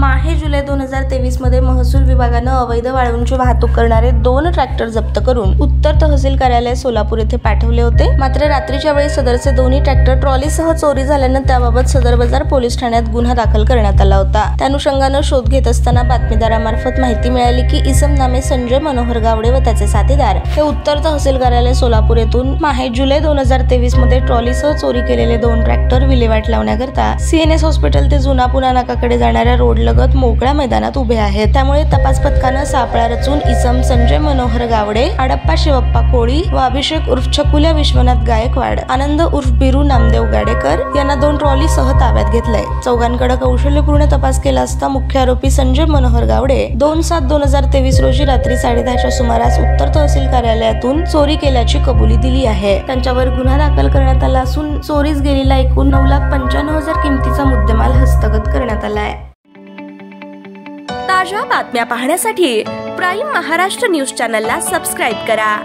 माहे जुलै 2023 मध्ये महसूल विभागानं अवैध वाळूंची वाहतूक करणारे 2 ट्रॅक्टर जप्त करून उत्तर तहसील कार्यालय सोलापूर येथे पाठवले होते। मात्र रात्रीच्या वेळी सदरचे दोन्ही ट्रॅक्टर ट्रॉलीसह चोरी झाल्यानं त्याबाबत सदर बाजार पोलीस ठाण्यात गुन्हा दाखल करण्यात आला होता। त्या अनुषंगानं शोध घेत असताना बातमीदारामार्फत माहिती मिळाली की इसम नामे संजय मनोहर गावडे व त्याचे साथीदार हे उत्तर तहसील कार्यालय सोलापूर येथून माहे जुलै 2023 मध्ये ट्रॉलीसह चोरी केलेले 2 ट्रॅक्टर विल्हेवाट लावण्याकरता CNS हॉस्पिटल ते जुना पुणा नाकाकडे जाणाऱ्या रोड लगत मोकळ्या मैदानात उभे आहेत। त्यामुळे तपास पथकानं सापळा रचून इसम संजय मनोहर गावडे, आडप्पा शिवप्पा कोळी व अभिषेक उर्फ छकुल्या विश्वनाथ गायकवाड, आनंद उर्फ बिरू नामदेव गाडेकर यांना 2 ट्रॉली सह ताब्यात घेतलंय। चौघांकडे कौशल्यपूर्ण तपास केला असता मुख्य आरोपी संजय मनोहर गावडे 2/7/2023 रोजी रात्री 10:30च्या सुमारास उत्तर तहसील कार्यालयातून चोरी केल्याची कबुली दिली आहे। त्यांच्यावर गुन्हा दाखल करण्यात आला असून चोरीस गेलेला एकूण 9,95,000 किमतीचा मुद्देमाल हस्तगत करण्यात आला आहे। ताज्या बातम्या पाहण्यासाठी प्राईम महाराष्ट्र न्यूज चॅनलला सबस्क्राईब करा।